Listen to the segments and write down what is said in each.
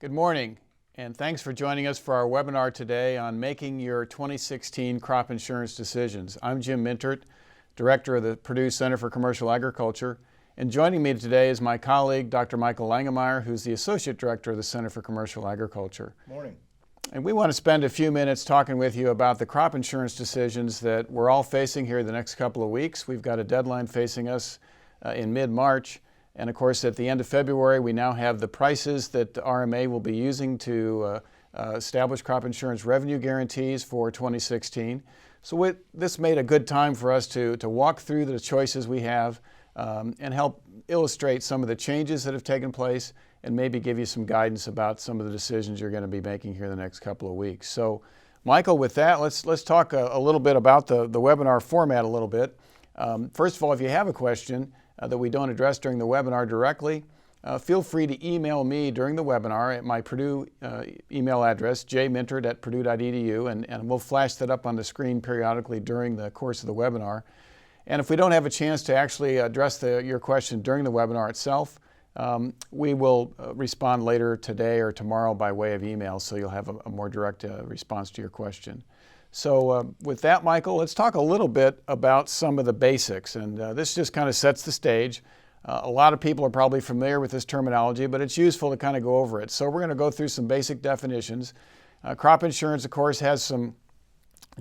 Good morning, and thanks for joining us for our webinar today on making your 2016 crop insurance decisions. I'm Jim Mintert, Director of the Purdue Center for Commercial Agriculture, and joining me today is my colleague, Dr. Michael Langemeyer, who's the Associate Director of the Center for Commercial Agriculture. Morning. And we want to spend a few minutes talking with you about the crop insurance decisions that we're all facing here the next couple of weeks. We've got a deadline facing us in mid-March. And of course, at the end of February, we now have the prices that the RMA will be using to establish crop insurance revenue guarantees for 2016. So this made a good time for us to walk through the choices we have and help illustrate some of the changes that have taken place and maybe give you some guidance about some of the decisions you're going to be making here the next couple of weeks. So, Michael, with that, let's talk a little bit about the webinar format a little bit. First of all, if you have a question that we don't address during the webinar directly, feel free to email me during the webinar at my Purdue email address, jmintert@purdue.edu, and we'll flash that up on the screen periodically during the course of the webinar. And if we don't have a chance to actually address your question during the webinar itself, we will respond later today or tomorrow by way of email, so you'll have a more direct response to your question. So with that, Michael, let's talk a little bit about some of the basics, and this just kind of sets the stage. A lot of people are probably familiar with this terminology, but it's useful to kind of go over it. So we're going to go through some basic definitions. Crop insurance, of course, has some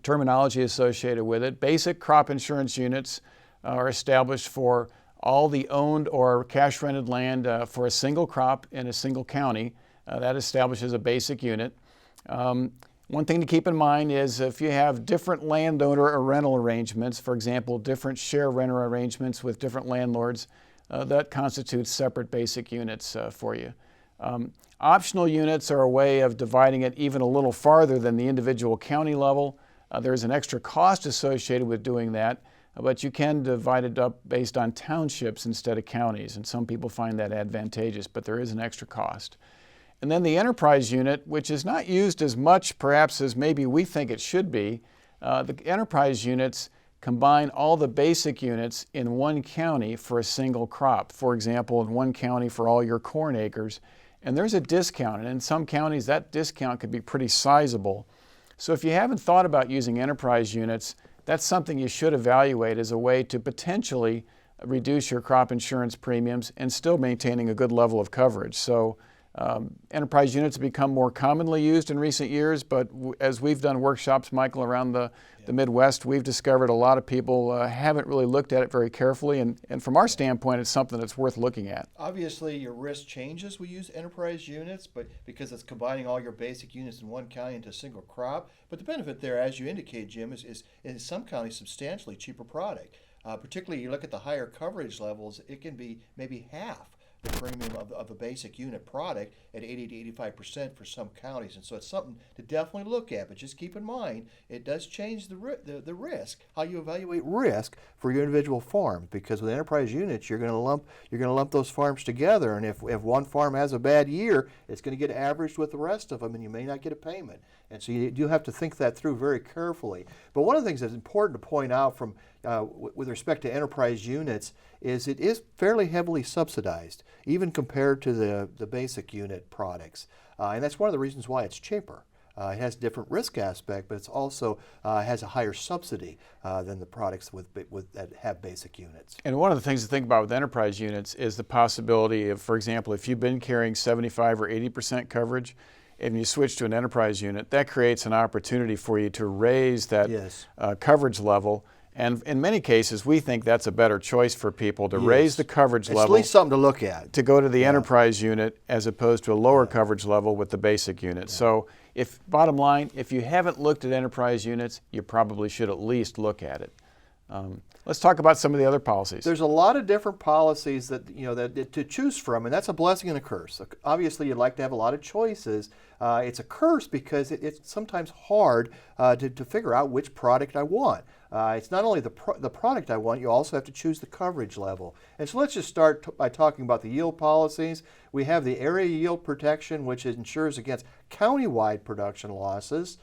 terminology associated with it. Basic crop insurance units are established for all the owned or cash rented land for a single crop in a single county. That establishes a basic unit. One thing to keep in mind is if you have different landowner or rental arrangements, for example, different share renter arrangements with different landlords, that constitutes separate basic units for you. Optional units are a way of dividing it even a little farther than the individual county level. There's an extra cost associated with doing that, but you can divide it up based on townships instead of counties, and some people find that advantageous, but there is an extra cost. And then the enterprise unit, which is not used as much perhaps as maybe we think it should be. The enterprise units combine all the basic units in one county for a single crop. For example, in one county for all your corn acres. And there's a discount, and in some counties that discount could be pretty sizable. So if you haven't thought about using enterprise units, that's something you should evaluate as a way to potentially reduce your crop insurance premiums and still maintaining a good level of coverage. So enterprise units have become more commonly used in recent years, but as we've done workshops, Michael, around the Midwest, we've discovered a lot of people haven't really looked at it very carefully, and from our standpoint, it's something that's worth looking at. Obviously, your risk changes when you use enterprise units, but because it's combining all your basic units in one county into a single crop. But the benefit there, as you indicate, Jim, is in some counties substantially cheaper product. Particularly, you look at the higher coverage levels, it can be maybe half the premium of a basic unit product at 80 to 85% for some counties. And so it's something to definitely look at, but just keep in mind, it does change the risk, how you evaluate risk for your individual farm, because with enterprise units, you're going to lump those farms together, and if one farm has a bad year, it's going to get averaged with the rest of them, and you may not get a payment. And so you do have to think that through very carefully. But one of the things that's important to point out from with respect to enterprise units is it is fairly heavily subsidized, even compared to the basic unit products. And that's one of the reasons why it's cheaper. It has a different risk aspect, but it's also has a higher subsidy than the products that have basic units. And one of the things to think about with enterprise units is the possibility of, for example, if you've been carrying 75 or 80% coverage, and you switch to an enterprise unit, that creates an opportunity for you to raise that coverage level. And in many cases, we think that's a better choice for people to raise the coverage level. It's at least something to look at. To go to the enterprise unit as opposed to a lower coverage level with the basic unit. So bottom line, if you haven't looked at enterprise units, you probably should at least look at it. Let's talk about some of the other policies. There's a lot of different policies that to choose from, and that's a blessing and a curse. Obviously, you'd like to have a lot of choices. It's a curse because it's sometimes hard to figure out which product I want. It's not only the product I want, you also have to choose the coverage level. And so let's just start by talking about the yield policies. We have the area yield protection, which insures against countywide production losses.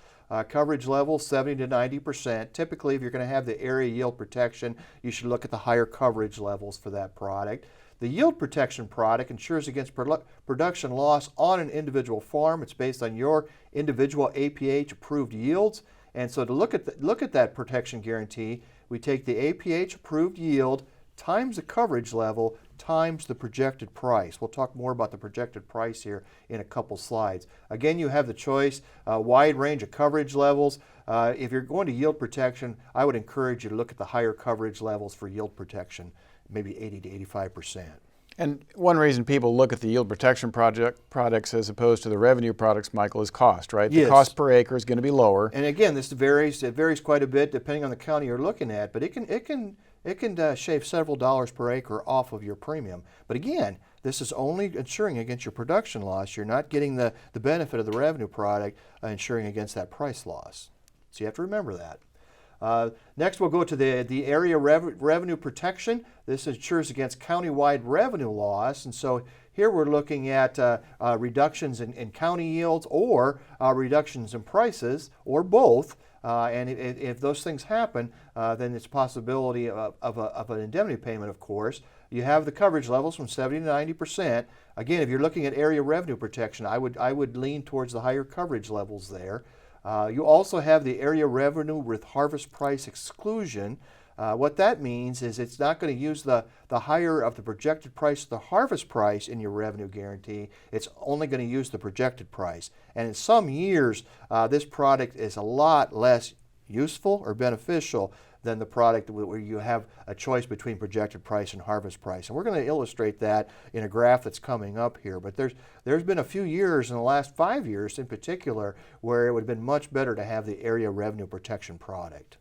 Coverage level 70 to 90%. Typically, if you're going to have the area yield protection, you should look at the higher coverage levels for that product. The yield protection product insures against production loss on an individual farm. It's based on your individual APH approved yields. And so to look at that protection guarantee, we take the APH approved yield times the coverage level times the projected price. We'll talk more about the projected price here in a couple slides. Again, you have the choice, a wide range of coverage levels. If you're going to yield protection, I would encourage you to look at the higher coverage levels for yield protection, maybe 80 to 85%. And one reason people look at the yield protection products as opposed to the revenue products, Michael, is cost, right? Yes. The cost per acre is going to be lower. And again, this varies. It varies quite a bit depending on the county you're looking at, but it can shave several dollars per acre off of your premium. But again, this is only insuring against your production loss. You're not getting the benefit of the revenue product insuring against that price loss. So you have to remember that. Next, we'll go to the area revenue protection. This insures against countywide revenue loss. And so here we're looking at reductions in county yields or reductions in prices or both. And if those things happen, then it's a possibility of an indemnity payment, of course. You have the coverage levels from 70 to 90%. Again, if you're looking at area revenue protection, I would lean towards the higher coverage levels there. You also have the area revenue with harvest price exclusion. What that means is it's not going to use the higher of the projected price, the harvest price in your revenue guarantee. It's only going to use the projected price. And in some years, this product is a lot less useful or beneficial than the product where you have a choice between projected price and harvest price. And we're going to illustrate that in a graph that's coming up here. But there's been a few years in the last 5 years in particular where it would have been much better to have the area revenue protection product.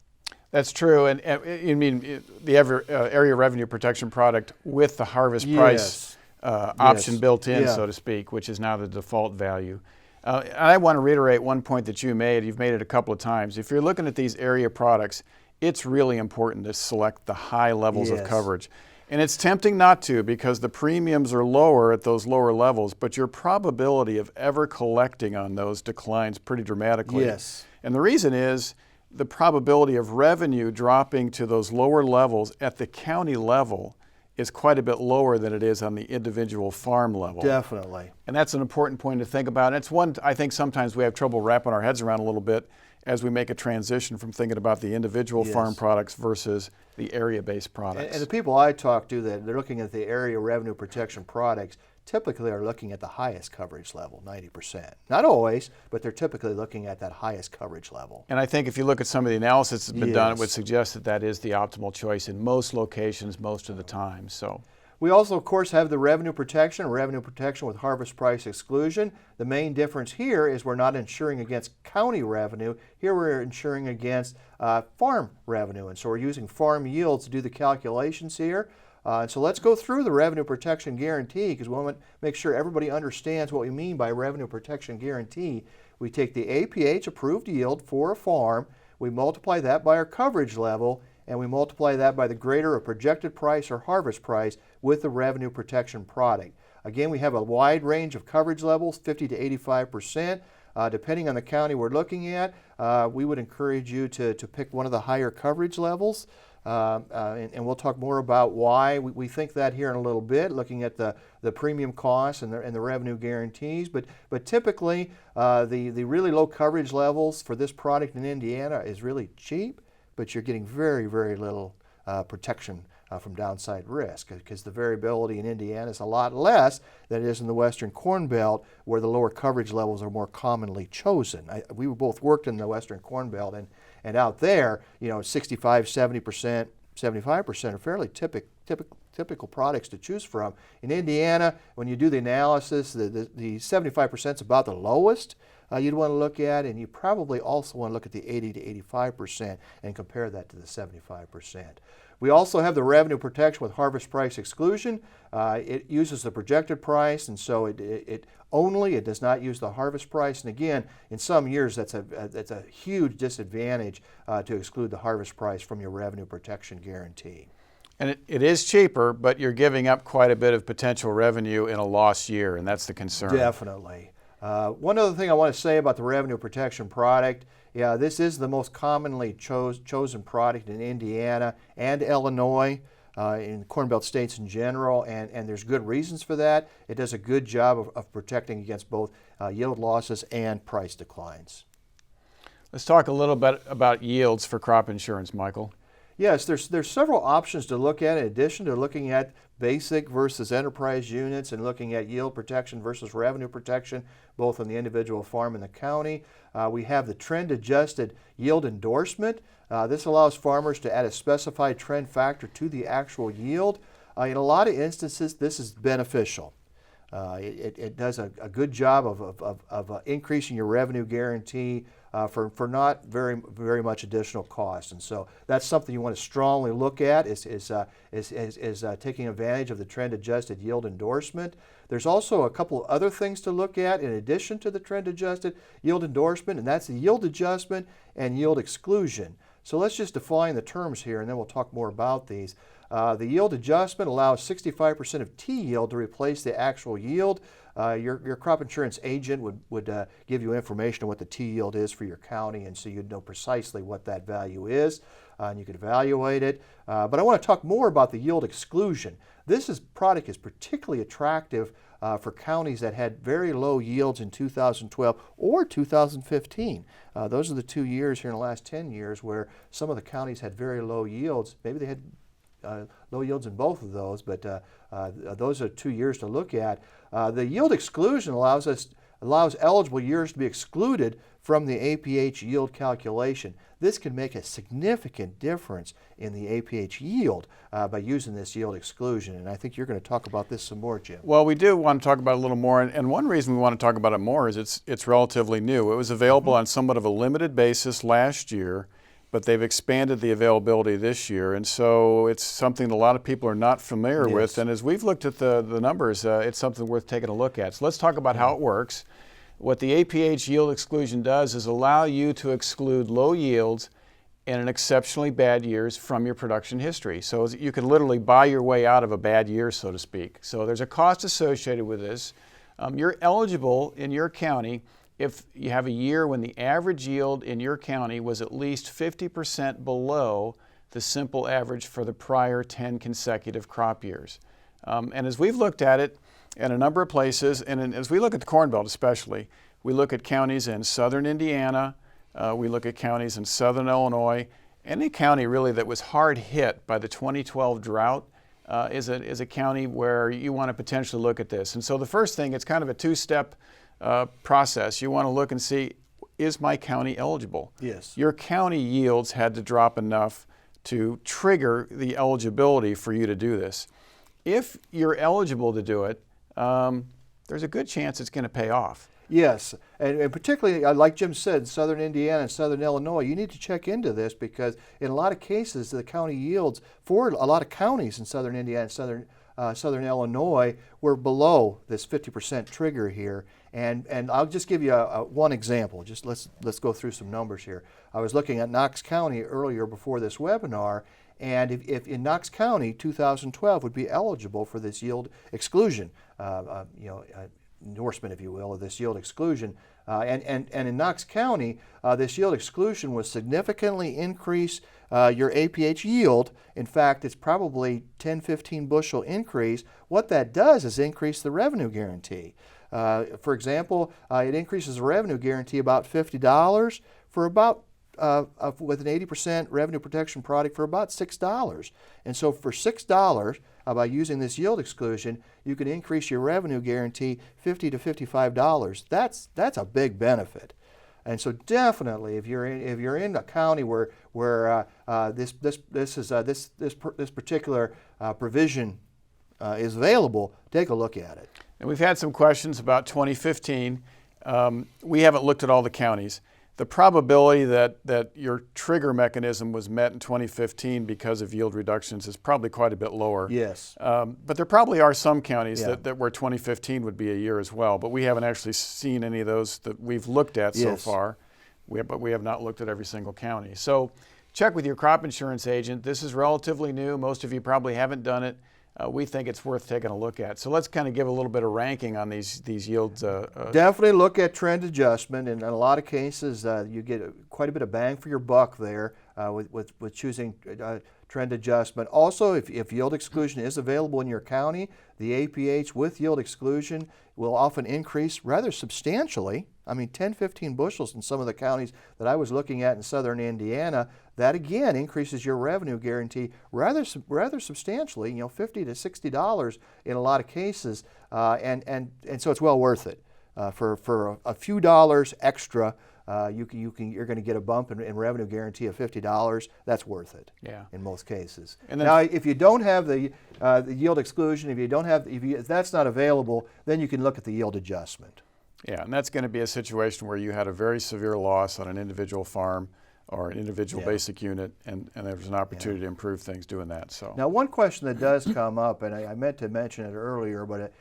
That's true, and you mean the area revenue protection product with the harvest price option built in, so to speak, which is now the default value. And I want to reiterate one point that you made. You've made it a couple of times. If you're looking at these area products, it's really important to select the high levels of coverage. And it's tempting not to because the premiums are lower at those lower levels, but your probability of ever collecting on those declines pretty dramatically. Yes. And the reason is the probability of revenue dropping to those lower levels at the county level is quite a bit lower than it is on the individual farm level. Definitely. And that's an important point to think about. And it's one I think sometimes we have trouble wrapping our heads around a little bit as we make a transition from thinking about the individual farm products versus the area-based products. And the people I talk to that they're looking at the area revenue protection products typically are looking at the highest coverage level, 90%. Not always, but they're typically looking at that highest coverage level. And I think if you look at some of the analysis that's been done, it would suggest that that is the optimal choice in most locations most of the time. So. We also, of course, have the revenue protection with harvest price exclusion. The main difference here is we're not insuring against county revenue. Here we're insuring against farm revenue. And so we're using farm yields to do the calculations here. So let's go through the revenue protection guarantee because we want to make sure everybody understands what we mean by revenue protection guarantee. We take the APH approved yield for a farm, we multiply that by our coverage level, and we multiply that by the greater of projected price or harvest price with the revenue protection product. Again, we have a wide range of coverage levels, 50 to 85%. Depending on the county we're looking at, we would encourage you to pick one of the higher coverage levels. And we'll talk more about why we think that here in a little bit, looking at the premium costs and the revenue guarantees. But typically, the really low coverage levels for this product in Indiana is really cheap, but you're getting very, very little protection from downside risk because the variability in Indiana is a lot less than it is in the Western Corn Belt where the lower coverage levels are more commonly chosen. We both worked in the Western Corn Belt and out there, 65, 70%, 75% are fairly typical products to choose from. In Indiana, when you do the analysis, the 75% is about the lowest you'd want to look at, and you probably also want to look at the 80 to 85% and compare that to the 75%. We also have the revenue protection with harvest price exclusion. It uses the projected price, and so it does not use the harvest price. And again, in some years, that's a huge disadvantage to exclude the harvest price from your revenue protection guarantee. And it is cheaper, but you're giving up quite a bit of potential revenue in a lost year, and that's the concern. Definitely. One other thing I want to say about the revenue protection product, this is the most commonly chosen product in Indiana and Illinois. in Corn Belt states in general, and there's good reasons for that. It does a good job of protecting against both yield losses and price declines. Let's talk a little bit about yields for crop insurance, Michael. Yes, there's several options to look at in addition to looking at basic versus enterprise units and looking at yield protection versus revenue protection, both on the individual farm and the county. We have the trend adjusted yield endorsement. This allows farmers to add a specified trend factor to the actual yield. In a lot of instances, this is beneficial. It does a good job of increasing your revenue guarantee for not very much additional cost, and so that's something you want to strongly look at is taking advantage of the trend adjusted yield endorsement. There's also a couple of other things to look at in addition to the trend adjusted yield endorsement, and that's the yield adjustment and yield exclusion. So let's just define the terms here, and then we'll talk more about these. The yield adjustment allows 65% of T yield to replace the actual yield. Your crop insurance agent would give you information on what the T yield is for your county, and so you'd know precisely what that value is, and you could evaluate it. But I want to talk more about the yield exclusion. This product is particularly attractive for counties that had very low yields in 2012 or 2015. Those are the 2 years here in the last 10 years where some of the counties had very low yields. Maybe they had low yields in both of those, but those are 2 years to look at. The yield exclusion allows eligible years to be excluded from the APH yield calculation. This can make a significant difference in the APH yield by using this yield exclusion, and I think you're going to talk about this some more, Jim. Well, we do want to talk about it a little more, and one reason we want to talk about it more is it's relatively new. It was available on somewhat of a limited basis last year, but they've expanded the availability this year, and so it's something that a lot of people are not familiar with. And as we've looked at the numbers, it's something worth taking a look at. So let's talk about how it works. What the APH yield exclusion does is allow you to exclude low yields and exceptionally bad years from your production history. So you can literally buy your way out of a bad year, so to speak. So there's a cost associated with this. You're eligible in your county if you have a year when the average yield in your county was at least 50% below the simple average for the prior 10 consecutive crop years. And as we've looked at it in a number of places, and as we look at the Corn Belt especially, we look at counties in southern Indiana, we look at counties in southern Illinois. Any county really that was hard hit by the 2012 drought is a county where you want to potentially look at this. And so the first thing, it's kind of a two-step process. You want to look and see, is my county eligible? Yes. Your county yields had to drop enough to trigger the eligibility for you to do this. If you're eligible to do it, there's a good chance it's going to pay off. Yes, and particularly, like Jim said, southern Indiana and southern Illinois, you need to check into this because in a lot of cases, the county yields for a lot of counties in southern Indiana and southern Illinois were below this 50% trigger here. And I'll just give you one example. Just let's go through some numbers here. I was looking at Knox County earlier before this webinar, and if in Knox County, 2012 would be eligible for this yield exclusion, endorsement, if you will, of this yield exclusion. And in Knox County, this yield exclusion will significantly increase your APH yield. In fact, it's probably 10-15 bushel increase. What that does is increase the revenue guarantee. For example, it increases the revenue guarantee about $50 for about with an 80% revenue protection product for about $6. And so for $6, by using this yield exclusion, you can increase your revenue guarantee $50 to $55. That's a big benefit. And so definitely, if you're in a county where this particular provision is available, take a look at it. And we've had some questions about 2015. We haven't looked at all the counties. The probability that your trigger mechanism was met in 2015 because of yield reductions is probably quite a bit lower. Yes. But there probably are some counties that where 2015 would be a year as well, but we haven't actually seen any of those that we've looked at so far. But we have not looked at every single county. So check with your crop insurance agent. This is relatively new. Most of you probably haven't done it. We think it's worth taking a look at. So let's kind of give a little bit of ranking on these yields. Definitely look at trend adjustment, and in a lot of cases you get quite a bit of bang for your buck there with choosing trend adjustment. Also, if yield exclusion is available in your county, the APH with yield exclusion will often increase rather substantially. I mean, 10, 15 bushels in some of the counties that I was looking at in southern Indiana. That again increases your revenue guarantee rather substantially. You know, $50 to $60 in a lot of cases, and so it's well worth it. For a few dollars extra, you're going to get a bump in revenue guarantee of $50. That's worth it. Yeah. In most cases. And then, now, if you don't have the yield exclusion, if that's not available, then you can look at the yield adjustment. Yeah, and that's going to be a situation where you had a very severe loss on an individual farm or an individual basic unit, and there's an opportunity to improve things doing that. So now, one question that does come up, and I meant to mention it earlier, but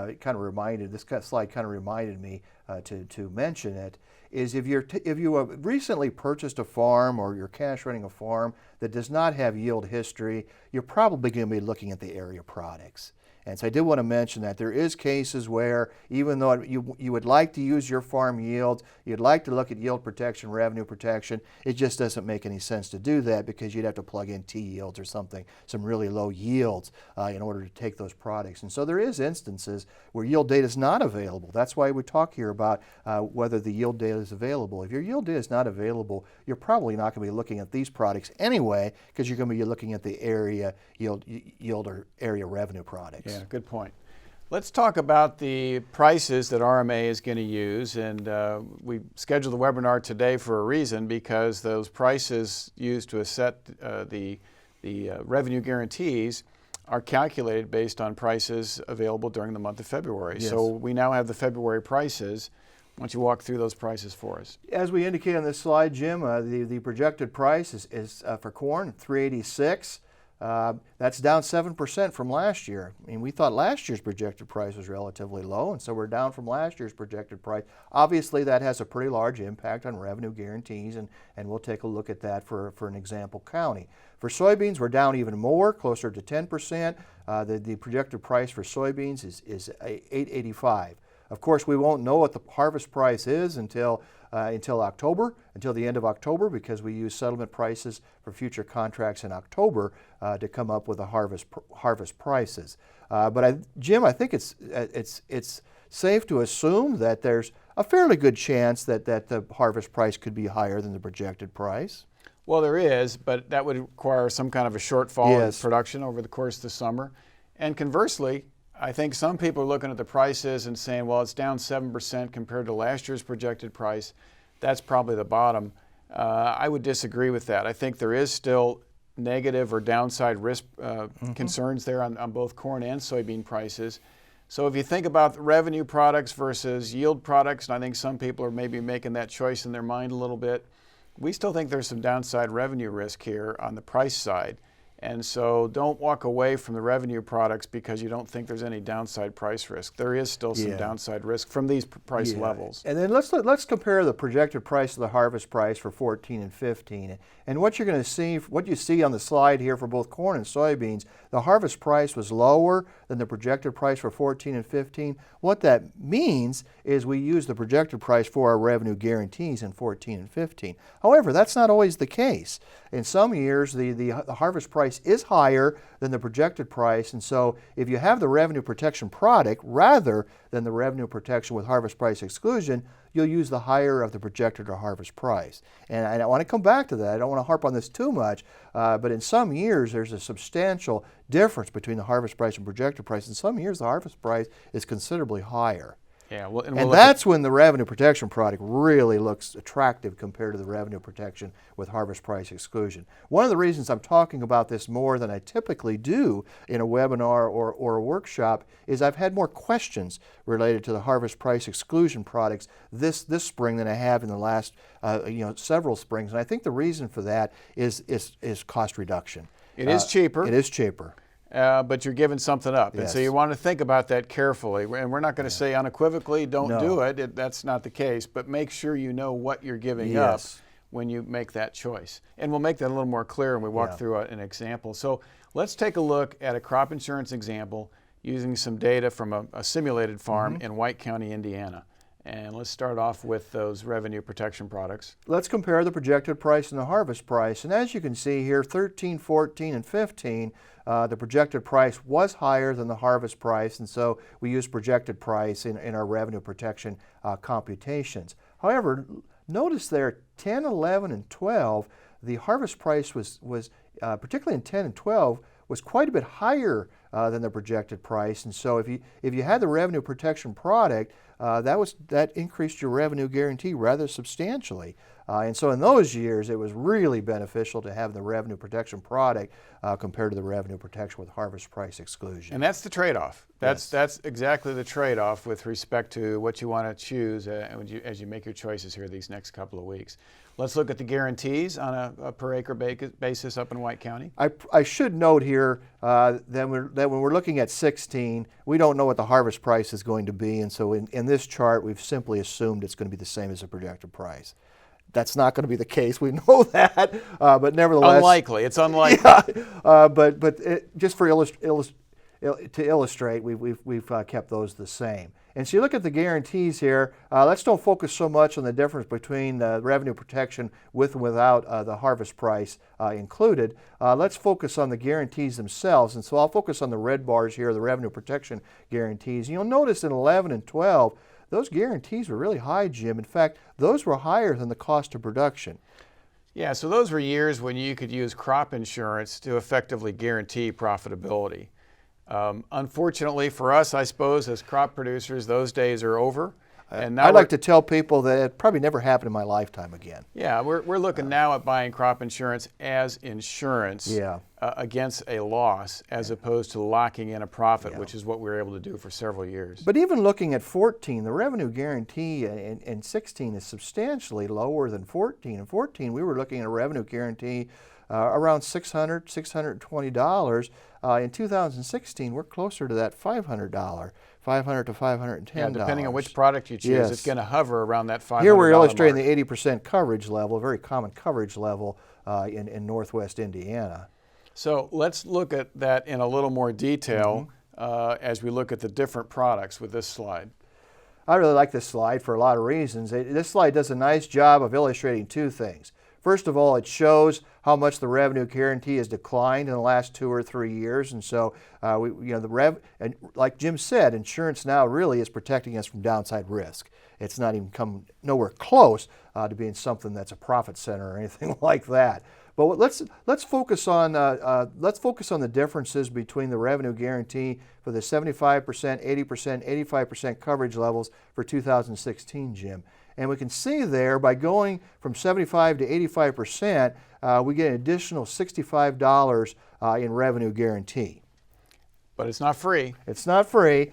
it kind of reminded, this slide kind of reminded me to mention it, is if you have recently purchased a farm or you're cash renting a farm that does not have yield history, you're probably going to be looking at the area products. And so I did want to mention that there is cases where even though you would like to use your farm yields, you'd like to look at yield protection, revenue protection, it just doesn't make any sense to do that because you'd have to plug in T yields or something, some really low yields in order to take those products. And so there is instances where yield data is not available. That's why we talk here about whether the yield data is available. If your yield data is not available, you're probably not going to be looking at these products anyway because you're going to be looking at the area yield or area revenue products. yeah, good point. Let's talk about the prices that RMA is going to use, and we scheduled the webinar today for a reason because those prices used to set the revenue guarantees are calculated based on prices available during the month of February. Yes. So we now have the February prices. Why don't you walk through those prices for us? As we indicate on this slide, Jim, the projected price is for corn $3.86. That's down 7% from last year. I mean, we thought last year's projected price was relatively low, and so we're down from last year's projected price. Obviously, that has a pretty large impact on revenue guarantees, and we'll take a look at that for an example county. For soybeans, we're down even more, closer to 10%. The projected price for soybeans is $8.85. Of course, we won't know what the harvest price is until October, until the end of October, because we use settlement prices for future contracts in October to come up with the harvest prices. Jim, I think it's safe to assume that there's a fairly good chance that the harvest price could be higher than the projected price. Well, there is, but that would require some kind of a shortfall Yes. in production over the course of the summer. And conversely, I think some people are looking at the prices and saying, well, it's down 7% compared to last year's projected price. That's probably the bottom. I would disagree with that. I think there is still negative or downside risk concerns there on both corn and soybean prices. So if you think about the revenue products versus yield products, and I think some people are maybe making that choice in their mind a little bit, we still think there's some downside revenue risk here on the price side. And so don't walk away from the revenue products because you don't think there's any downside price risk. There is still some downside risk from these price levels. And then let's compare the projected price to the harvest price for 14 and 15. And what you're going to see, what you see on the slide here for both corn and soybeans, the harvest price was lower than the projected price for 14 and 15. What that means is we use the projected price for our revenue guarantees in 14 and 15. However, that's not always the case. In some years, the harvest price is higher than the projected price, and so if you have the revenue protection product rather than the revenue protection with harvest price exclusion, you'll use the higher of the projected or harvest price. And I want to come back to that. I don't want to harp on this too much, but in some years there's a substantial difference between the harvest price and projected price. In some years the harvest price is considerably higher. Yeah, well, and that's when the revenue protection product really looks attractive compared to the revenue protection with harvest price exclusion. One of the reasons I'm talking about this more than I typically do in a webinar or a workshop is I've had more questions related to the harvest price exclusion products this spring than I have in the last several springs. And I think the reason for that is cost reduction. It is cheaper. It is cheaper. But you're giving something up. Yes. And so you want to think about that carefully. And we're not going to say unequivocally, don't do it. That's not the case. But make sure you know what you're giving up when you make that choice. And we'll make that a little more clear when we walk through an example. So let's take a look at a crop insurance example using some data from a simulated farm in White County, Indiana. And let's start off with those revenue protection products. Let's compare the projected price and the harvest price. And as you can see here, 13, 14, and 15, the projected price was higher than the harvest price, and so we use projected price in our revenue protection computations. However, notice there 10, 11, and 12, the harvest price was particularly in 10 and 12, was quite a bit higher than the projected price. And so if you had the revenue protection product, that increased your revenue guarantee rather substantially. And so in those years, it was really beneficial to have the revenue protection product compared to the revenue protection with harvest price exclusion. And that's the trade-off. Yes. That's exactly the trade-off with respect to what you want to choose as you make your choices here these next couple of weeks. Let's look at the guarantees on a per acre basis up in White County. I should note here that when we're looking at 16, we don't know what the harvest price is going to be, and so in this chart we've simply assumed it's going to be the same as the projected price. That's not going to be the case. We know that, but nevertheless, unlikely. It's unlikely. Yeah, but just for to illustrate, we've kept those the same. And so you look at the guarantees here. Let's don't focus so much on the difference between the revenue protection with and without the harvest price included. Let's focus on the guarantees themselves. And so I'll focus on the red bars here, the revenue protection guarantees. You'll notice in 11 and 12, those guarantees were really high, Jim. In fact, those were higher than the cost of production. Yeah, so those were years when you could use crop insurance to effectively guarantee profitability. Unfortunately for us, I suppose, as crop producers, those days are over. And now I'd like to tell people that it probably never happened in my lifetime again. Yeah, we're looking now at buying crop insurance as insurance against a loss, as opposed to locking in a profit, which is what we were able to do for several years. But even looking at 14, the revenue guarantee in 16 is substantially lower than 14. In 14, we were looking at a revenue guarantee around $600, $620. In 2016, we're closer to that $500 to $510. Yeah, depending on which product you choose, it's going to hover around that $500 Here we're illustrating mark. the 80% coverage level, a very common coverage level in Northwest Indiana. So let's look at that in a little more detail as we look at the different products with this slide. I really like this slide for a lot of reasons. This slide does a nice job of illustrating two things. First of all, it shows how much the revenue guarantee has declined in the last 2 or 3 years, and so and like Jim said, insurance now really is protecting us from downside risk. It's not even come nowhere close to being something that's a profit center or anything like that. But let's focus on the differences between the revenue guarantee for the 75%, 80%, 85% coverage levels for 2016, Jim. And we can see there, by going from 75 to 85%, we get an additional $65 in revenue guarantee. But it's not free. It's not free.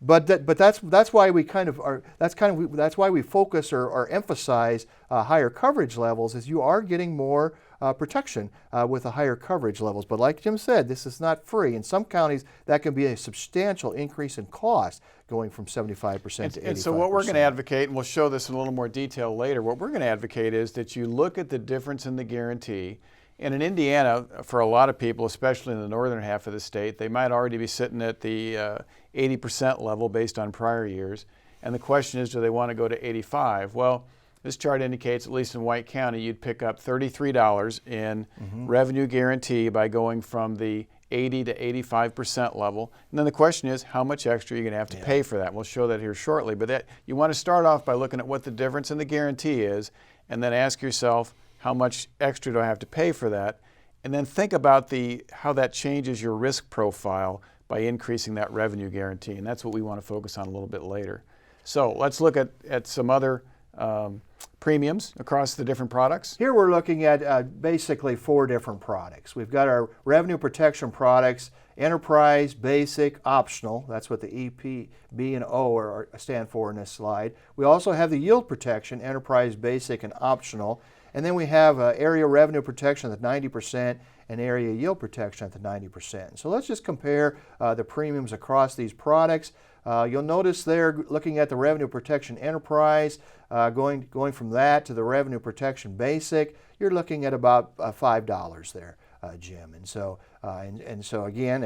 But that's why we that's why we focus or emphasize higher coverage levels, is you are getting more protection with the higher coverage levels. But like Jim said, this is not free. In some counties, that can be a substantial increase in cost, going from 75% to 85%. And so what we're going to advocate, and we'll show this in a little more detail later, what we're going to advocate is that you look at the difference in the guarantee. And in Indiana, for a lot of people, especially in the northern half of the state, they might already be sitting at the 80% level based on prior years. And the question is, do they want to go to 85? Well, this chart indicates, at least in White County, you'd pick up $33 in revenue guarantee by going from the 80 to 85% level. And then the question is, how much extra are you going to have to pay for that? We'll show that here shortly. But you want to start off by looking at what the difference in the guarantee is, and then ask yourself, how much extra do I have to pay for that? And then think about how that changes your risk profile by increasing that revenue guarantee. And that's what we want to focus on a little bit later. So let's look at some other premiums across the different products. Here we're looking at basically 4 different products. We've got our revenue protection products: Enterprise, Basic, Optional. That's what the E, P, B, and O stand for in this slide. We also have the Yield Protection: Enterprise, Basic, and Optional. And then we have area revenue protection at 90% and area yield protection at the 90%. So let's just compare the premiums across these products. You'll notice there, looking at the revenue protection Enterprise, going from that to the revenue protection Basic, you're looking at about $5 there. Jim. And so again,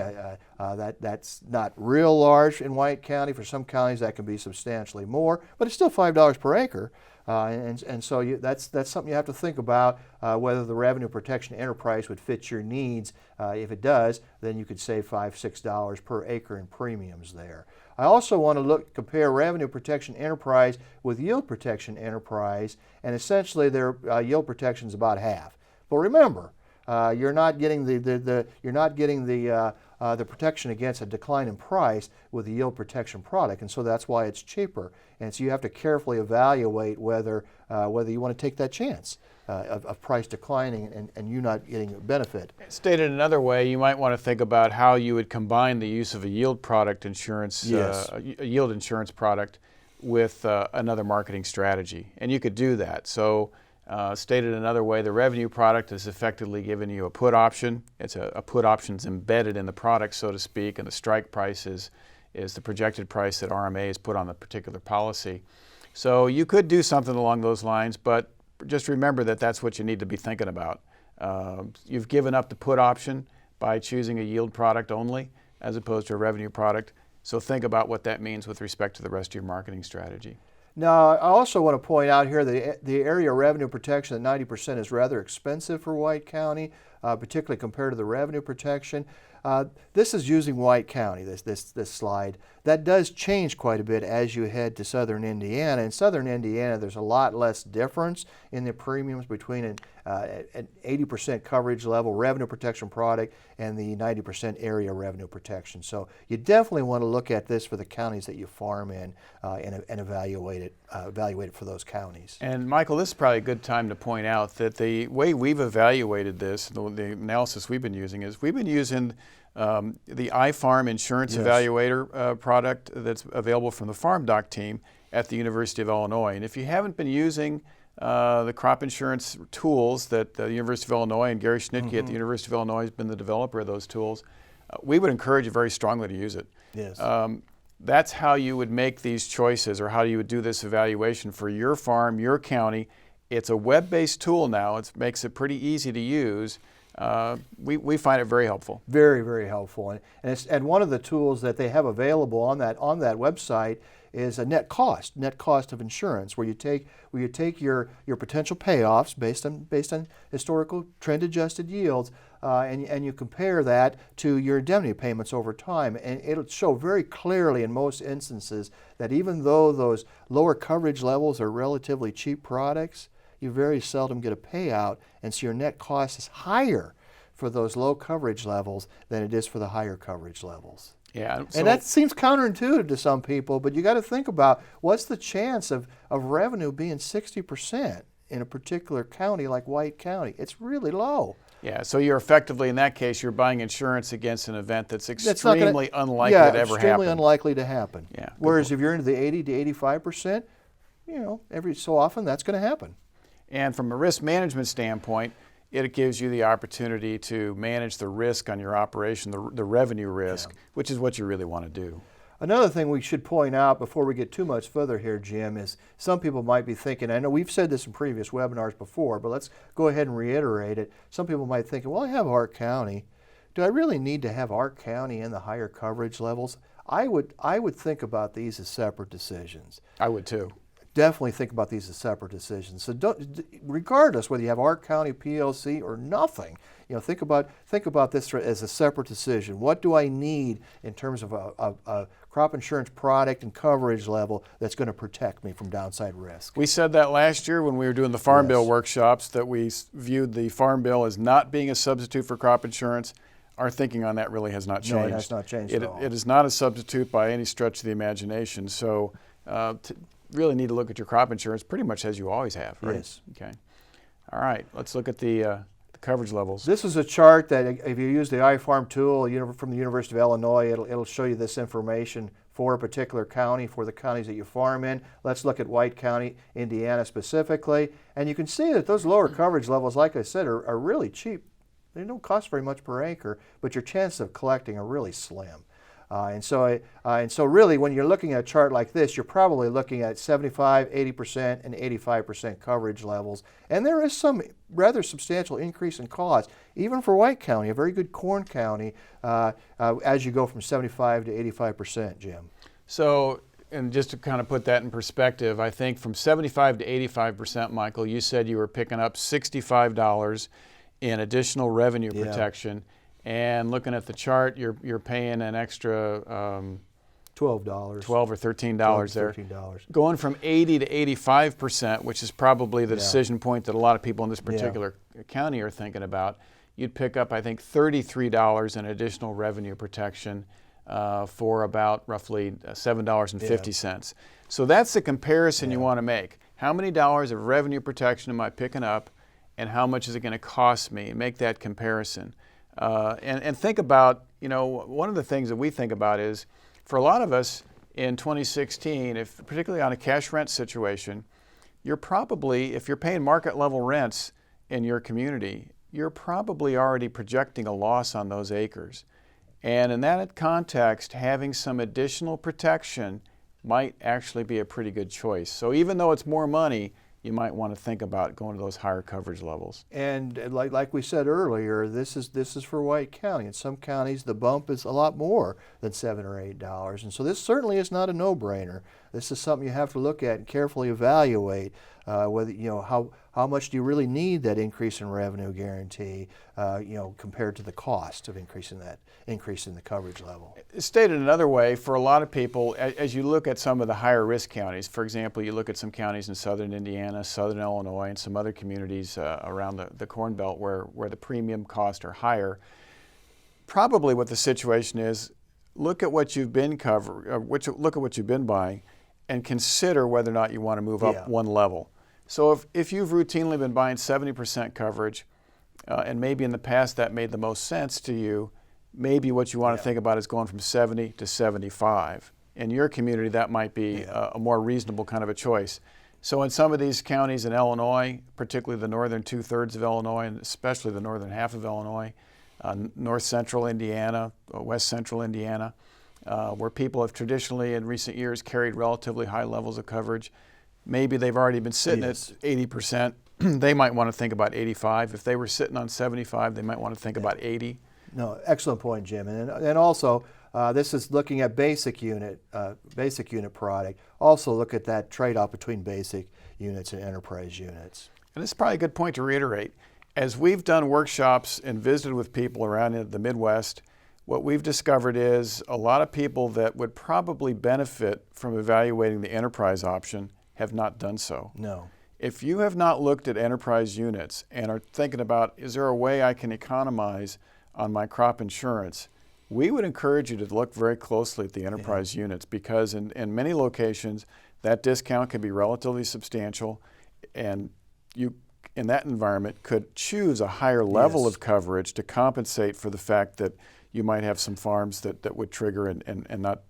that's not real large in White County. For some counties, that can be substantially more, but it's still $5 per acre. And so that's something you have to think about, whether the revenue protection enterprise would fit your needs. If it does, then you could save $5, $6 per acre in premiums there. I also want to compare revenue protection enterprise with yield protection enterprise, and essentially their yield protection is about half. But remember, you're not getting the protection against a decline in price with the yield protection product, and so that's why it's cheaper. And so you have to carefully evaluate whether you want to take that chance of price declining and you not getting a benefit. Stated another way, you might want to think about how you would combine the use of a yield product insurance, Yes. A yield insurance product, with another marketing strategy, and you could do that. So. Stated another way, the revenue product is effectively giving you a put option. It's a put option's embedded in the product, so to speak, and the strike price is the projected price that RMA has put on the particular policy. So you could do something along those lines, but just remember that that's what you need to be thinking about. You've given up the put option by choosing a yield product only as opposed to a revenue product. So think about what that means with respect to the rest of your marketing strategy. Now, I also want to point out here that the area revenue protection at 90% is rather expensive for White County, particularly compared to the revenue protection. This is using White County, this slide. That does change quite a bit as you head to southern Indiana. In southern Indiana, there's a lot less difference in the premiums between an 80% coverage level revenue protection product and the 90% area revenue protection. So you definitely want to look at this for the counties that you farm in and evaluate it for those counties. And Michael, this is probably a good time to point out that the way we've evaluated this, the analysis we've been using is we've been using the iFarm Insurance Yes. Evaluator product that's available from the Farm Doc team at the University of Illinois. And if you haven't been using the crop insurance tools that the University of Illinois and Gary Schnitke at the University of Illinois has been the developer of those tools, we would encourage you very strongly to use it. Yes. That's how you would make these choices, or how you would do this evaluation for your farm, your county. It's a web-based tool now. It makes it pretty easy to use. We find it very helpful. Very, very helpful. And one of the tools that they have available on that website is a net cost of insurance, where you take your potential payoffs based on historical trend adjusted yields, and you compare that to your indemnity payments over time, and it'll show very clearly in most instances that even though those lower coverage levels are relatively cheap products, you very seldom get a payout, and so your net cost is higher for those low coverage levels than it is for the higher coverage levels. Yeah, And that seems counterintuitive to some people, but you got to think about what's the chance of revenue being 60% in a particular county like White County. It's really low. Yeah, so you're effectively, in that case, you're buying insurance against an event that's extremely unlikely to ever happen. Extremely unlikely to happen. Yeah, Whereas if you're into the 80 to 85%, every so often that's going to happen. And from a risk management standpoint, it gives you the opportunity to manage the risk on your operation, the revenue risk, which is what you really want to do. Another thing we should point out before we get too much further here, Jim, is some people might be thinking, I know we've said this in previous webinars before, but let's go ahead and reiterate it. Some people might think, well, I have Ark County. Do I really need to have Ark County in the higher coverage levels? I would think about these as separate decisions. I would too. Definitely think about these as separate decisions. So regardless whether you have Ark County PLC or nothing, think about this as a separate decision. What do I need in terms of a crop insurance product and coverage level that's going to protect me from downside risk? We said that last year when we were doing the Farm Bill workshops, that we viewed the Farm Bill as not being a substitute for crop insurance. Our thinking on that really has not changed. No, it has not changed at all. It is not a substitute by any stretch of the imagination. So really need to look at your crop insurance pretty much as you always have, right? Yes. Okay. All right. Let's look at the coverage levels. This is a chart that if you use the iFarm tool from the University of Illinois, it'll show you this information for a particular county, for the counties that you farm in. Let's look at White County, Indiana specifically. And you can see that those lower coverage levels, like I said, are really cheap. They don't cost very much per acre, but your chances of collecting are really slim. And so really, when you're looking at a chart like this, you're probably looking at 75, 80%, and 85% coverage levels. And there is some rather substantial increase in cost, even for White County, a very good corn county, as you go from 75 to 85%, Jim. So, and just to kind of put that in perspective, I think from 75 to 85%, Michael, you said you were picking up $65 in additional revenue protection. And looking at the chart, you're paying an extra $12 $12 or $13 there. $13. Going from 80 to 85%, which is probably the decision point that a lot of people in this particular county are thinking about, you'd pick up, I think, $33 in additional revenue protection for about roughly $7.50. So that's the comparison you want to make. How many dollars of revenue protection am I picking up, and how much is it going to cost me? Make that comparison. And think about, one of the things that we think about is, for a lot of us in 2016, particularly on a cash rent situation, you're probably, if you're paying market level rents in your community, you're probably already projecting a loss on those acres. And in that context, having some additional protection might actually be a pretty good choice. So even though it's more money, you might want to think about going to those higher coverage levels. And like we said earlier, this is for White County. In some counties, the bump is a lot more than $7 or $8, and so this certainly is not a no-brainer. This is something you have to look at and carefully evaluate whether how much do you really need that increase in revenue guarantee, compared to the cost of increasing the coverage level. Stated another way, for a lot of people, as you look at some of the higher risk counties, for example, you look at some counties in southern Indiana, southern Illinois, and some other communities around the Corn Belt where the premium costs are higher. Probably what the situation is, look at what you've been look at what you've been buying, and consider whether or not you want to move up one level. So if you've routinely been buying 70% coverage, and maybe in the past that made the most sense to you, maybe what you want to think about is going from 70 to 75. In your community, that might be a more reasonable kind of a choice. So in some of these counties in Illinois, particularly the northern 2/3 of Illinois, and especially the northern half of Illinois, north central Indiana, west central Indiana, where people have traditionally in recent years carried relatively high levels of coverage, maybe they've already been sitting at 80%. They might want to think about 85. If they were sitting on 75, they might want to think about 80. No, excellent point, Jim. And also, this is looking at basic unit product. Also look at that trade-off between basic units and enterprise units. And this is probably a good point to reiterate. As we've done workshops and visited with people around the Midwest, what we've discovered is a lot of people that would probably benefit from evaluating the enterprise option have not done so. No. If you have not looked at enterprise units and are thinking about, is there a way I can economize on my crop insurance, we would encourage you to look very closely at the enterprise units, because in many locations that discount can be relatively substantial, and you in that environment could choose a higher level of coverage to compensate for the fact that you might have some farms that would trigger and not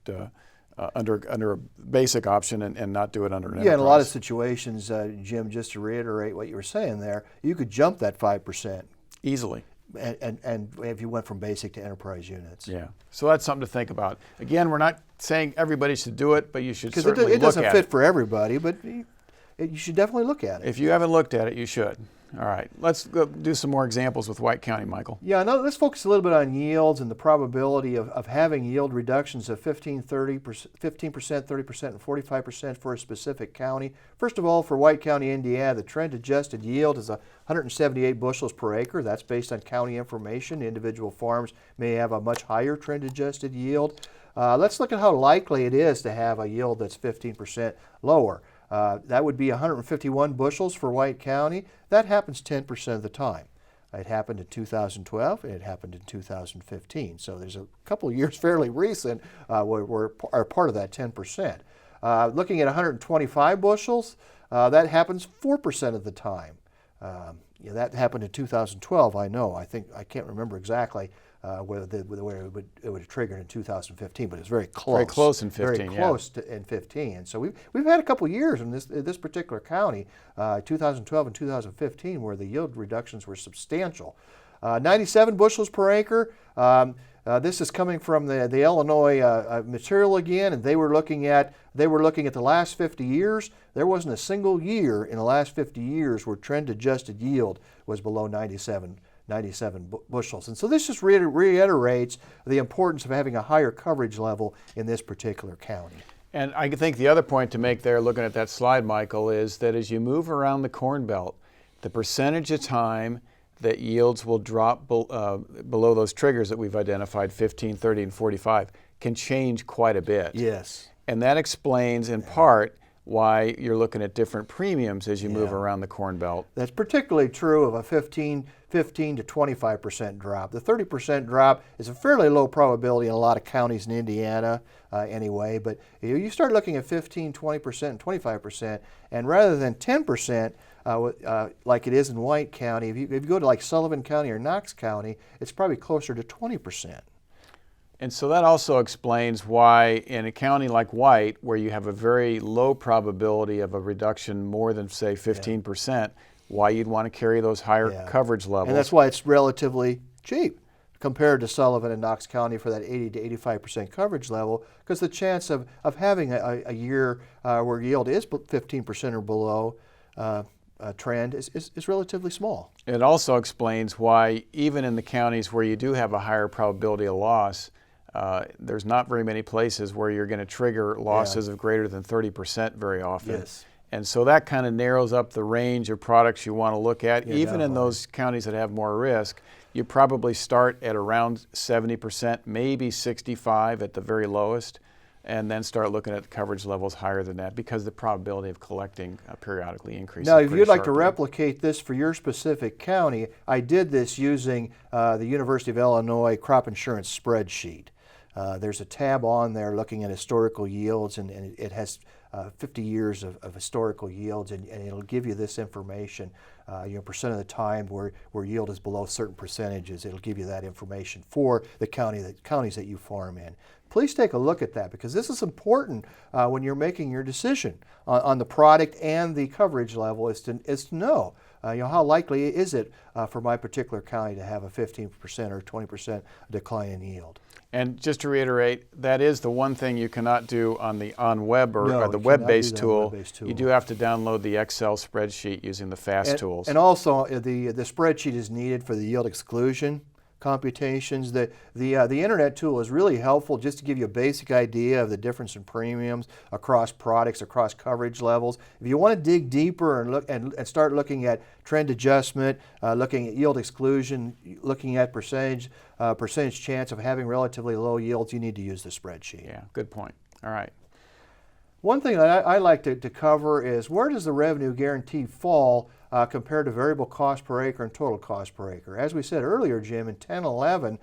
under a basic option and not do it under an enterprise. Yeah, in a lot of situations, Jim, just to reiterate what you were saying there, you could jump that 5% easily. And if you went from basic to enterprise units. Yeah, so that's something to think about. Again, we're not saying everybody should do it, but you should certainly look at it. Because it doesn't fit for everybody, but you should definitely look at it. If you haven't looked at it, you should. All right, let's go do some more examples with White County, Michael. Yeah, now let's focus a little bit on yields and the probability of having yield reductions of 15%, 30%, and 45% for a specific county. First of all, for White County, Indiana, the trend-adjusted yield is 178 bushels per acre. That's based on county information. Individual farms may have a much higher trend-adjusted yield. Let's look at how likely it is to have a yield that's 15% lower. That would be 151 bushels for White County. That happens 10% of the time. It happened in 2012 and it happened in 2015. So there's a couple of years fairly recent where are part of that 10%. Looking at 125 bushels, that happens 4% of the time. That happened in 2012, I know. I can't remember exactly where it would have triggered in 2015, but it's very close. Very close in 15, Very close in 15. And so we've had a couple of years in this particular county, 2012 and 2015, where the yield reductions were substantial. 97 bushels per acre. This is coming from the Illinois material again, and they were looking at the last 50 years. There wasn't a single year in the last 50 years where trend-adjusted yield was below 97 bushels. And so this just reiterates the importance of having a higher coverage level in this particular county. And I think the other point to make there, looking at that slide, Michael, is that as you move around the Corn Belt, the percentage of time that yields will drop below those triggers that we've identified, 15, 30, and 45, can change quite a bit. Yes. And that explains in part why you're looking at different premiums as you move around the Corn Belt. That's particularly true of a 15 to 25% drop. The 30% drop is a fairly low probability in a lot of counties in Indiana anyway, but you start looking at 15, 20%, and 25%, and rather than 10%, like it is in White County, if you go to like Sullivan County or Knox County, it's probably closer to 20%. And so that also explains why in a county like White, where you have a very low probability of a reduction more than, say, 15%, why you'd want to carry those higher coverage levels. And that's why it's relatively cheap compared to Sullivan and Knox County for that 80 to 85% coverage level, because the chance of having a year where yield is 15% or below trend is relatively small. It also explains why even in the counties where you do have a higher probability of loss, there's not very many places where you're going to trigger losses of greater than 30% very often. Yes. And so that kind of narrows up the range of products you want to look at. Yeah, even definitely. in those counties that have more risk, you probably start at around 70%, maybe 65% at the very lowest, and then start looking at coverage levels higher than that because the probability of collecting periodically increases. Now, if you'd like to sharply. replicate this for your specific county, I did this using the University of Illinois crop insurance spreadsheet. There's a tab on there looking at historical yields, and it has 50 years of historical yields, and it'll give you this information. Percent of the time where yield is below certain percentages, it'll give you that information for the counties that you farm in. Please take a look at that, because this is important when you're making your decision on the product and the coverage level. Is to know how likely is it for my particular county to have a 15% or 20% decline in yield. And just to reiterate, that is the one thing you cannot do on the web or the you cannot web-based do that tool. web-based tool. You do have to download the Excel spreadsheet using the FAST tools. And also the spreadsheet is needed for the yield exclusion computations. The internet tool is really helpful just to give you a basic idea of the difference in premiums across products, across coverage levels. If you want to dig deeper and look and start looking at trend adjustment, looking at yield exclusion, looking at percentage chance of having relatively low yields, you need to use the spreadsheet. Yeah, good point. All right. One thing that I like to cover is, where does the revenue guarantee fall compared to variable cost per acre and total cost per acre? As we said earlier, Jim, in 10-11,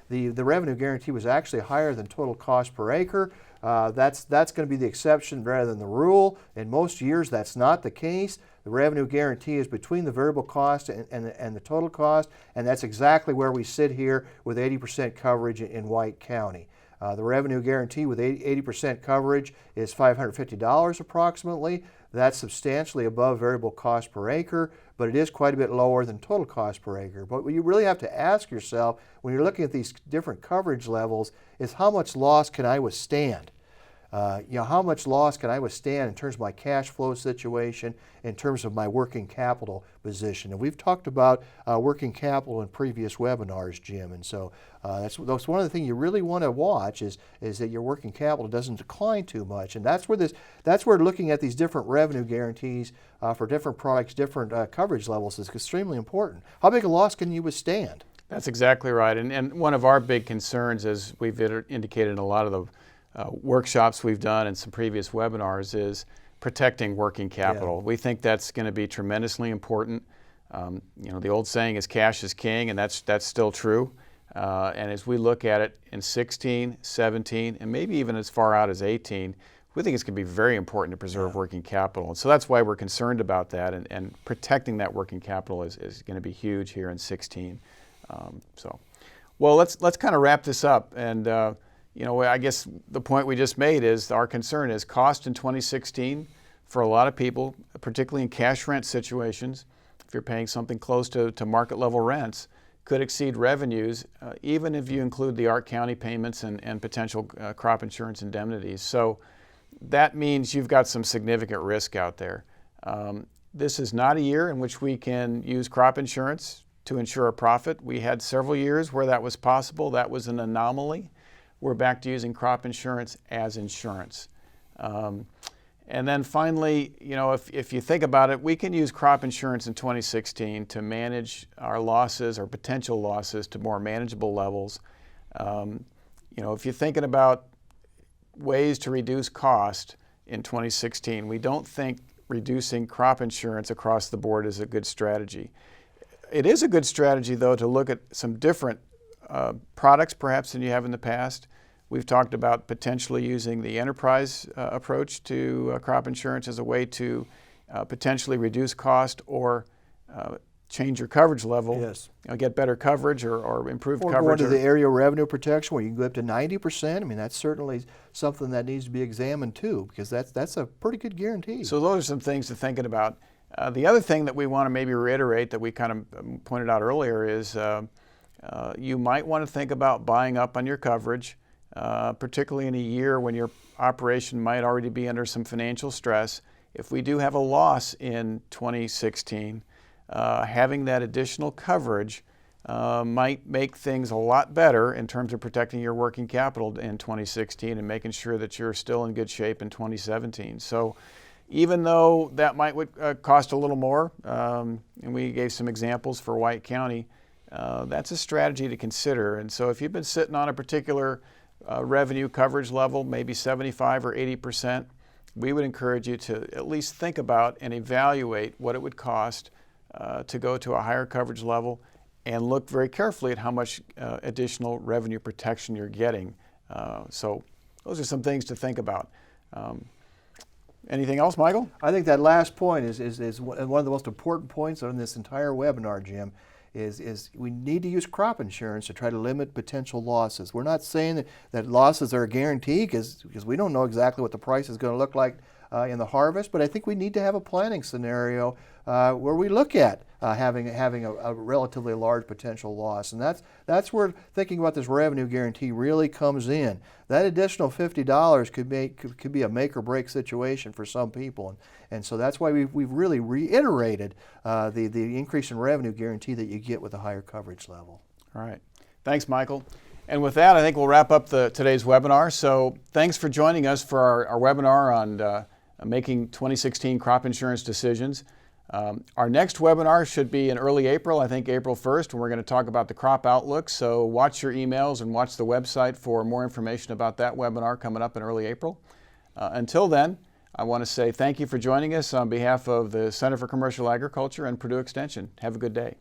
the revenue guarantee was actually higher than total cost per acre. That's going to be the exception rather than the rule. In most years, that's not the case. The revenue guarantee is between the variable cost and the total cost, and that's exactly where we sit here with 80% coverage in White County. The revenue guarantee with 80% coverage is $550 approximately. That's substantially above variable cost per acre, but it is quite a bit lower than total cost per acre. But what you really have to ask yourself when you're looking at these different coverage levels is, how much loss can I withstand? How much loss can I withstand in terms of my cash flow situation, in terms of my working capital position? And we've talked about working capital in previous webinars, Jim, and so that's one of the things you really want to watch is that your working capital doesn't decline too much, and that's where looking at these different revenue guarantees for different products, different coverage levels is extremely important. How big a loss can you withstand? That's exactly right, and one of our big concerns, as we've indicated in a lot of the workshops we've done and some previous webinars, is protecting working capital. Yeah. We think that's going to be tremendously important. The old saying is cash is king, and that's still true. And as we look at it in 16, 17, and maybe even as far out as 18, we think it's going to be very important to preserve working capital. And so that's why we're concerned about that, and protecting that working capital is going to be huge here in 16. Well, let's kind of wrap this up. And I guess the point we just made is our concern is cost in 2016 for a lot of people, particularly in cash rent situations. If you're paying something close to market level rents, could exceed revenues, even if you include the Ark County payments and potential crop insurance indemnities. So that means you've got some significant risk out there. This is not a year in which we can use crop insurance to ensure a profit. We had several years where that was possible. That was an anomaly. We're back to using crop insurance as insurance. And then finally, you know, if you think about it, we can use crop insurance in 2016 to manage our losses or potential losses to more manageable levels. You know, if you're thinking about ways to reduce cost in 2016, we don't think reducing crop insurance across the board is a good strategy. It is a good strategy, though, to look at some different products perhaps than you have in the past. We've talked about potentially using the enterprise approach to crop insurance as a way to potentially reduce cost or change your coverage level. Yes. You know, get better coverage or improve Or coverage. going to the area revenue protection where you can go up to 90%. I mean, that's certainly something that needs to be examined too, because that's a pretty good guarantee. So those are some things to thinking about. The other thing that we want to maybe reiterate that we kind of pointed out earlier is you might want to think about buying up on your coverage, particularly in a year when your operation might already be under some financial stress. If we do have a loss in 2016, having that additional coverage might make things a lot better in terms of protecting your working capital in 2016 and making sure that you're still in good shape in 2017. So even though that might cost a little more, and we gave some examples for White County, that's a strategy to consider. And so if you've been sitting on a particular revenue coverage level, maybe 75 or 80%, we would encourage you to at least think about and evaluate what it would cost to go to a higher coverage level and look very carefully at how much additional revenue protection you're getting. So those are some things to think about. Anything else, Michael? I think that last point is one of the most important points on this entire webinar, Jim, is we need to use crop insurance to try to limit potential losses. We're not saying that losses are a guarantee because we don't know exactly what the price is going to look like in the harvest, but I think we need to have a planning scenario where we look at having a relatively large potential loss, and that's where thinking about this revenue guarantee really comes in. That additional $50 could be a make or break situation for some people, and so that's why we've really reiterated the increase in revenue guarantee that you get with a higher coverage level. All right, thanks, Michael. And with that, I think we'll wrap up today's webinar. So thanks for joining us for our webinar on making 2016 crop insurance decisions. Our next webinar should be in early April, I think April 1st, and we're going to talk about the crop outlook. So watch your emails and watch the website for more information about that webinar coming up in early April. Until then, I want to say thank you for joining us on behalf of the Center for Commercial Agriculture and Purdue Extension. Have a good day.